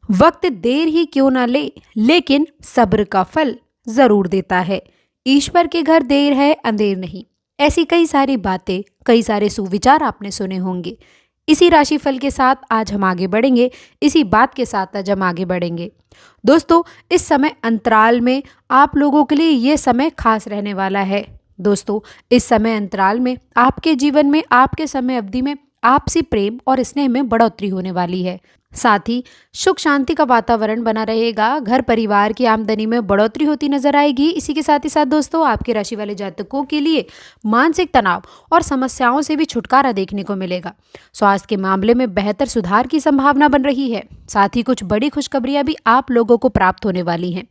वक्त देर ही क्यों ना ले, लेकिन सब्र का फल जरूर देता है। ईश्वर के घर देर है अंधेर नहीं। ऐसी कई सारी बातें, कई सारे सुविचार आपने सुने होंगे। इसी राशिफल के साथ आज हम आगे बढ़ेंगे। इसी बात के साथ आज हम आगे बढ़ेंगे। दोस्तों, इस समय अंतराल में आप लोगों के लिए ये समय खास रहने वाला है। दोस्तों, इस समय अंतराल में आपके जीवन में, आपके समय अवधि में आपसी प्रेम और स्नेह में बढ़ोतरी होने वाली है। साथ ही सुख शांति का वातावरण बना रहेगा। घर परिवार की आमदनी में बढ़ोतरी होती नजर आएगी। इसी के साथ ही साथ दोस्तों, आपके राशि वाले जातकों के लिए मानसिक तनाव और समस्याओं से भी छुटकारा देखने को मिलेगा। स्वास्थ्य के मामले में बेहतर सुधार की संभावना बन रही है। साथ ही कुछ बड़ी खुशखबरियां भी आप लोगों को प्राप्त होने वाली हैं।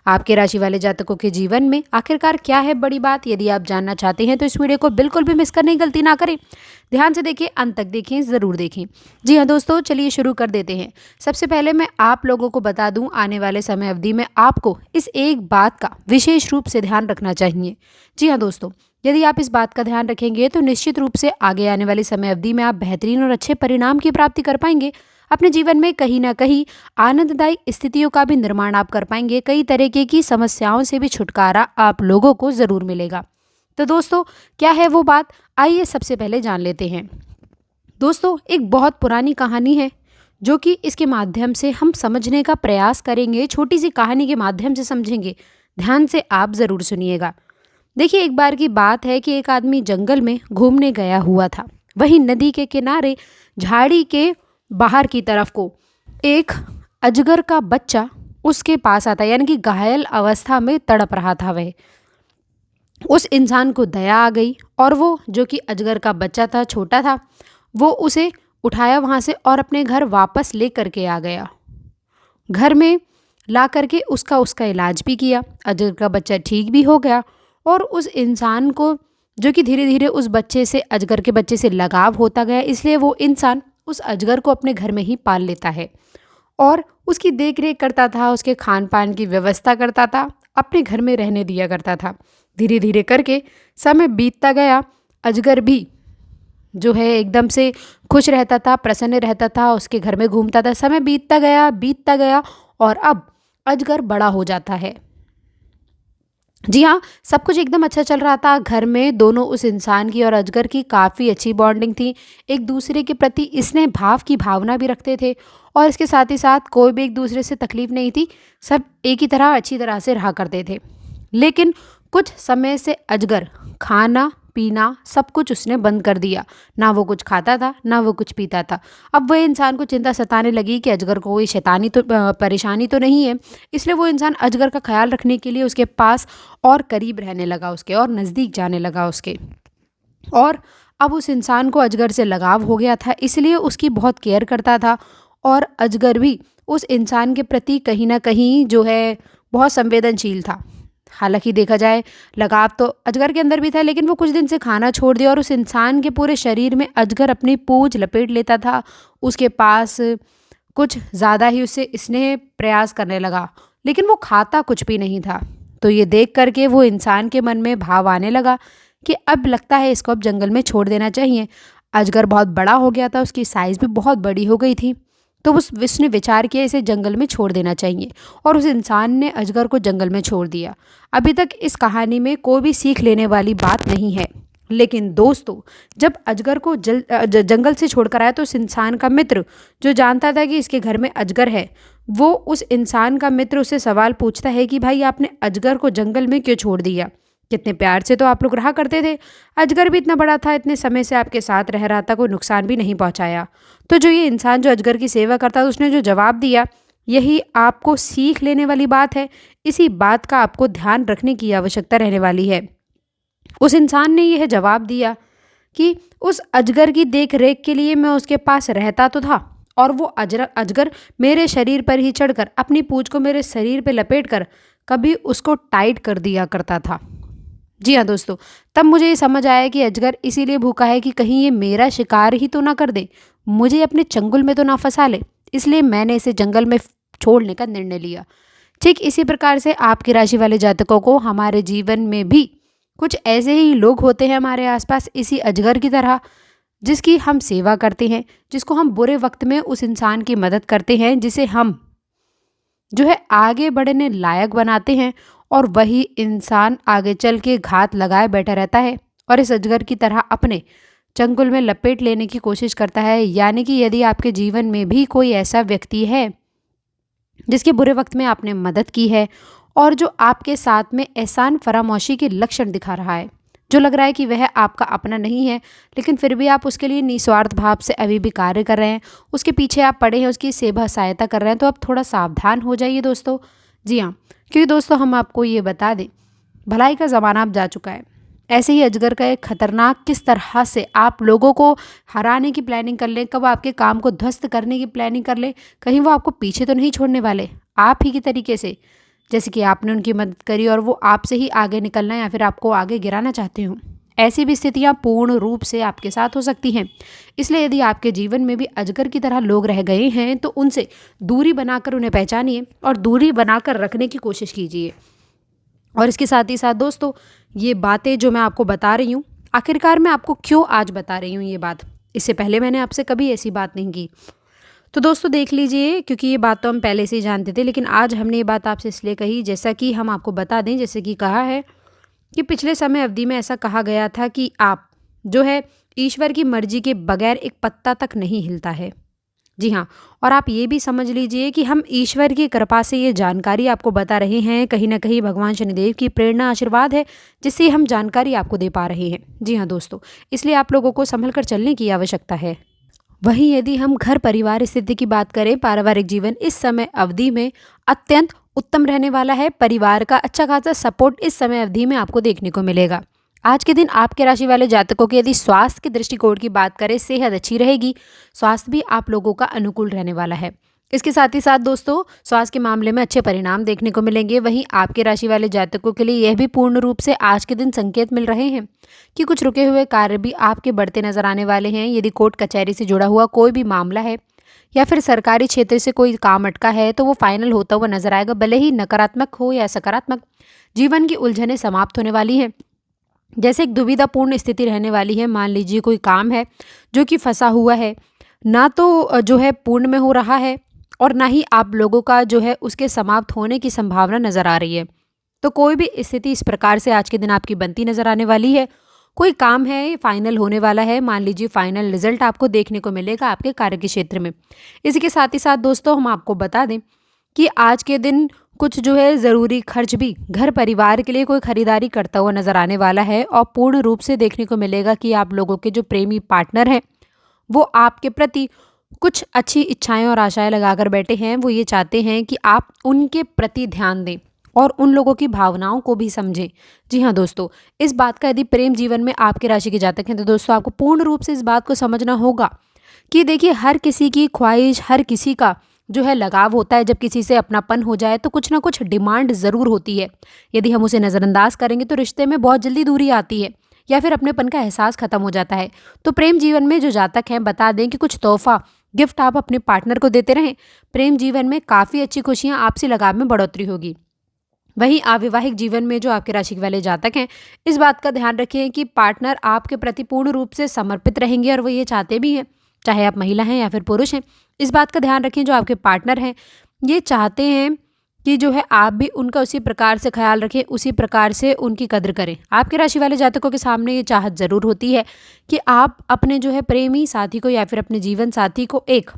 आपके राशि वाले जातकों के जीवन में आखिरकार क्या है बड़ी बात, यदि आप जानना चाहते हैं तो इस वीडियो को बिल्कुल भी मिस करने की गलती ना करें। ध्यान से देखें, अंत तक देखें, ज़रूर देखें। जी हाँ दोस्तों, चलिए शुरू कर देते हैं। सबसे पहले मैं आप लोगों को बता दूं, आने वाले समय अवधि में आपको इस एक बात का विशेष रूप से ध्यान रखना चाहिए। जी हाँ दोस्तों, यदि आप इस बात का ध्यान रखेंगे तो निश्चित रूप से आगे आने वाली समय अवधि में आप बेहतरीन और अच्छे परिणाम की प्राप्ति कर पाएंगे। अपने जीवन में कहीं ना कहीं आनंददायी स्थितियों का भी निर्माण आप कर पाएंगे। कई तरीके की समस्याओं से भी छुटकारा आप लोगों को ज़रूर मिलेगा। तो दोस्तों, क्या है वो बात, आइए सबसे पहले जान लेते हैं। दोस्तों, एक बहुत पुरानी कहानी है जो कि इसके माध्यम से हम समझने का प्रयास करेंगे। छोटी सी कहानी के माध्यम से समझेंगे। ध्यान से आप ज़रूर सुनिएगा। देखिए, एक बार की बात है कि एक आदमी जंगल में घूमने गया हुआ था। वहीं नदी के किनारे झाड़ी के बाहर की तरफ को एक अजगर का बच्चा उसके पास आता, यानी कि घायल अवस्था में तड़प रहा था। वह उस इंसान को दया आ गई और वो जो कि अजगर का बच्चा था, छोटा था, वो उसे उठाया वहाँ से और अपने घर वापस ले करके आ गया। घर में ला करके उसका इलाज भी किया। अजगर का बच्चा ठीक भी हो गया और उस इंसान को जो कि धीरे धीरे उस बच्चे से, अजगर के बच्चे से लगाव होता गया, इसलिए वो इंसान उस अजगर को अपने घर में ही पाल लेता है और उसकी देख रेख करता था, उसके खान पान की व्यवस्था करता था, अपने घर में रहने दिया करता था। धीरे धीरे करके समय बीतता गया। अजगर भी जो है एकदम से खुश रहता था, प्रसन्न रहता था, उसके घर में घूमता था। समय बीतता गया और अब अजगर बड़ा हो जाता है। जी हाँ, सब कुछ एकदम अच्छा चल रहा था। घर में दोनों, उस इंसान की और अजगर की, काफ़ी अच्छी बॉन्डिंग थी। एक दूसरे के प्रति स्नेह भाव की भावना भी रखते थे और इसके साथ ही साथ कोई भी एक दूसरे से तकलीफ नहीं थी। सब एक ही तरह, अच्छी तरह से रहा करते थे। लेकिन कुछ समय से अजगर खाना पीना सब कुछ उसने बंद कर दिया। ना वो कुछ खाता था, ना वो कुछ पीता था। अब वह इंसान को चिंता सताने लगी कि अजगर को कोई शैतानी तो परेशानी तो नहीं है। इसलिए वो इंसान अजगर का ख्याल रखने के लिए उसके पास और करीब रहने लगा, उसके और नज़दीक जाने लगा उसके। और अब उस इंसान को अजगर से लगाव हो गया था, इसलिए उसकी बहुत केयर करता था। और अजगर भी उस इंसान के प्रति कहीं ना कहीं जो है बहुत संवेदनशील था। हालांकि देखा जाए, लगाव तो अजगर के अंदर भी था, लेकिन वो कुछ दिन से खाना छोड़ दिया और उस इंसान के पूरे शरीर में अजगर अपनी पूंछ लपेट लेता था। उसके पास कुछ ज़्यादा ही उससे स्नेह प्रयास करने लगा, लेकिन वो खाता कुछ भी नहीं था। तो ये देख करके वो इंसान के मन में भाव आने लगा कि अब लगता है इसको अब जंगल में छोड़ देना चाहिए। अजगर बहुत बड़ा हो गया था, उसकी साइज़ भी बहुत बड़ी हो गई थी। तो उसने विचार किया इसे जंगल में छोड़ देना चाहिए और उस इंसान ने अजगर को जंगल में छोड़ दिया। अभी तक इस कहानी में कोई भी सीख लेने वाली बात नहीं है, लेकिन दोस्तों, जब अजगर को जंगल से छोड़कर आया तो उस इंसान का मित्र, जो जानता था कि इसके घर में अजगर है, वो उस इंसान का मित्र उससे सवाल पूछता है कि भाई, आपने अजगर को जंगल में क्यों छोड़ दिया? कितने प्यार से तो आप लोग रहा करते थे। अजगर भी इतना बड़ा था, इतने समय से आपके साथ रह रहा था, कोई नुकसान भी नहीं पहुंचाया। तो जो ये इंसान जो अजगर की सेवा करता था, उसने जो जवाब दिया, यही आपको सीख लेने वाली बात है। इसी बात का आपको ध्यान रखने की आवश्यकता रहने वाली है। उस इंसान ने यह जवाब दिया कि उस अजगर की देख रेख के लिए मैं उसके पास रहता तो था और वो अजगर मेरे शरीर पर ही चढ़कर अपनी पूंछ को मेरे शरीर पर लपेट कर कभी उसको टाइट कर दिया करता था। जी हाँ दोस्तों, तब मुझे ये समझ आया कि अजगर इसीलिए भूखा है कि कहीं ये मेरा शिकार ही तो ना कर दे, मुझे अपने चंगुल में तो ना फंसा ले। इसलिए मैंने इसे जंगल में छोड़ने का निर्णय लिया। ठीक इसी प्रकार से आपकी राशि वाले जातकों को हमारे जीवन में भी कुछ ऐसे ही लोग होते हैं हमारे आसपास, इसी अजगर की तरह, जिसकी हम सेवा करते हैं, जिसको हम बुरे वक्त में उस इंसान की मदद करते हैं जिसे हम जो है आगे बढ़ने लायक बनाते हैं, और वही इंसान आगे चल के घात लगाए बैठा रहता है और इस अजगर की तरह अपने चंगुल में लपेट लेने की कोशिश करता है। यानी कि यदि आपके जीवन में भी कोई ऐसा व्यक्ति है जिसके बुरे वक्त में आपने मदद की है और जो आपके साथ में एहसान फरामोशी के लक्षण दिखा रहा है, जो लग रहा है कि वह आपका अपना नहीं है, लेकिन फिर भी आप उसके लिए निस्वार्थ भाव से अभी भी कार्य कर रहे हैं, उसके पीछे आप पड़े हैं, उसकी सेवा सहायता कर रहे हैं, तो आप थोड़ा सावधान हो जाइए दोस्तों। जी हाँ, क्योंकि दोस्तों हम आपको ये बता दें, भलाई का ज़माना अब जा चुका है। ऐसे ही अजगर का एक खतरनाक किस तरह से आप लोगों को हराने की प्लानिंग कर लें, कब आपके काम को ध्वस्त करने की प्लानिंग कर लें, कहीं वो आपको पीछे तो नहीं छोड़ने वाले, आप ही की तरीके से, जैसे कि आपने उनकी मदद करी और वो आपसे ही आगे निकलना या फिर आपको आगे गिराना चाहते हो। ऐसी भी स्थितियां पूर्ण रूप से आपके साथ हो सकती हैं। इसलिए यदि आपके जीवन में भी अजगर की तरह लोग रह गए हैं तो उनसे दूरी बनाकर उन्हें पहचानिए और दूरी बनाकर रखने की कोशिश कीजिए। और इसके साथ ही साथ दोस्तों, ये बातें जो मैं आपको बता रही हूँ, आखिरकार मैं आपको क्यों आज बता रही हूँ ये बात, इससे पहले मैंने आपसे कभी ऐसी बात नहीं की। तो दोस्तों देख लीजिए, क्योंकि ये बात तो हम पहले से ही जानते थे, लेकिन आज हमने ये बात आपसे इसलिए कही, जैसा कि हम आपको बता दें, जैसे कि कहा है कि पिछले समय अवधि में ऐसा कहा गया था कि आप जो है ईश्वर की मर्जी के बगैर एक पत्ता तक नहीं हिलता है। जी हाँ, और आप ये भी समझ लीजिए कि हम ईश्वर की कृपा से ये जानकारी आपको बता रहे हैं, कहीं ना कहीं भगवान शनिदेव की प्रेरणा आशीर्वाद है जिससे हम जानकारी आपको दे पा रहे हैं। जी हाँ दोस्तों, इसलिए आप लोगों को संभल कर चलने की आवश्यकता है। वहीं यदि हम घर परिवार स्थिति की बात करें, पारिवारिक जीवन इस समय अवधि में अत्यंत उत्तम रहने वाला है। परिवार का अच्छा खासा सपोर्ट इस समय अवधि में आपको देखने को मिलेगा। आज के दिन आपके राशि वाले जातकों की यदि स्वास्थ्य के दृष्टिकोण की बात करें, सेहत अच्छी रहेगी, स्वास्थ्य भी आप लोगों का अनुकूल रहने वाला है। इसके साथ ही साथ दोस्तों, स्वास्थ्य के मामले में अच्छे परिणाम देखने को मिलेंगे। वहीं आपके राशि वाले जातकों के लिए यह भी पूर्ण रूप से आज के दिन संकेत मिल रहे हैं कि कुछ रुके हुए कार्य भी आपके बढ़ते नजर आने वाले हैं। यदि कोर्ट कचहरी से जुड़ा हुआ कोई भी मामला है या फिर सरकारी क्षेत्र से कोई काम अटका है तो वो फाइनल होता हुआ नजर आएगा, भले ही नकारात्मक हो या सकारात्मक। जीवन की उलझनें समाप्त होने वाली हैं। जैसे एक दुविधापूर्ण स्थिति रहने वाली है। मान लीजिए कोई काम है जो कि फंसा हुआ है, ना तो जो है पूर्ण में हो रहा है और ना ही आप लोगों का जो है उसके समाप्त होने की संभावना नज़र आ रही है। तो कोई भी स्थिति इस प्रकार से आज के दिन आपकी बनती नज़र आने वाली है। कोई काम है फाइनल होने वाला है, मान लीजिए फाइनल रिजल्ट आपको देखने को मिलेगा आपके कार्य के क्षेत्र में। इसी के साथ ही साथ दोस्तों, हम आपको बता दें कि आज के दिन कुछ जो है ज़रूरी खर्च भी घर परिवार के लिए कोई खरीदारी करता हुआ नज़र आने वाला है और पूर्ण रूप से देखने को मिलेगा कि आप लोगों के जो प्रेमी पार्टनर हैं वो आपके प्रति कुछ अच्छी इच्छाएं और आशाएं लगाकर बैठे हैं। वो ये चाहते हैं कि आप उनके प्रति ध्यान दें और उन लोगों की भावनाओं को भी समझें। जी हाँ दोस्तों, इस बात का यदि प्रेम जीवन में आपके राशि के जातक हैं तो दोस्तों आपको पूर्ण रूप से इस बात को समझना होगा कि देखिए, हर किसी की ख्वाहिश, हर किसी का जो है लगाव होता है। जब किसी से अपनापन हो जाए तो कुछ ना कुछ डिमांड ज़रूर होती है। यदि हम उसे नज़रअंदाज करेंगे तो रिश्ते में बहुत जल्दी दूरी आती है या फिर अपनेपन का एहसास खत्म हो जाता है। तो प्रेम जीवन में जो जातक हैं, बता दें कि कुछ तोहफा गिफ्ट आप अपने पार्टनर को देते रहें। प्रेम जीवन में काफ़ी अच्छी खुशियाँ, आपसी लगाव में बढ़ोतरी होगी। वहीं अविवाहिक जीवन में जो आपके राशि वाले जातक हैं, इस बात का ध्यान रखें कि पार्टनर आपके प्रति पूर्ण रूप से समर्पित रहेंगे और वो ये चाहते भी हैं, चाहे आप महिला हैं या फिर पुरुष हैं। इस बात का ध्यान रखें, जो आपके पार्टनर हैं ये चाहते हैं कि जो है आप भी उनका उसी प्रकार से ख्याल रखें, उसी प्रकार से उनकी कद्र करें। आपके राशि वाले जातकों के सामने ये चाहत ज़रूर होती है कि आप अपने जो है प्रेमी साथी को या फिर अपने जीवन साथी को एक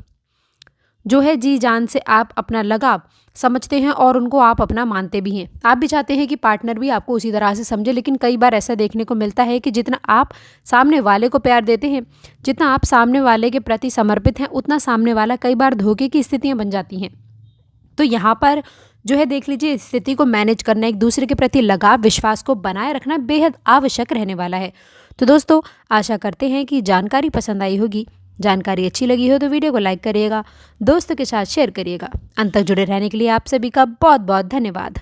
जो है जी जान से आप अपना लगाव समझते हैं और उनको आप अपना मानते भी हैं। आप भी चाहते हैं कि पार्टनर भी आपको उसी तरह से समझे, लेकिन कई बार ऐसा देखने को मिलता है कि जितना आप सामने वाले को प्यार देते हैं, जितना आप सामने वाले के प्रति समर्पित हैं, उतना सामने वाला कई बार धोखे की स्थितियां बन जाती हैं। तो यहाँ पर जो है देख लीजिए, स्थिति को मैनेज करना, एक दूसरे के प्रति लगाव, विश्वास को बनाए रखना बेहद आवश्यक रहने वाला है। तो दोस्तों, आशा करते हैं कि जानकारी पसंद आई होगी। जानकारी अच्छी लगी हो तो वीडियो को लाइक करिएगा, दोस्तों के साथ शेयर करिएगा। अंत तक जुड़े रहने के लिए आप सभी का बहुत बहुत धन्यवाद।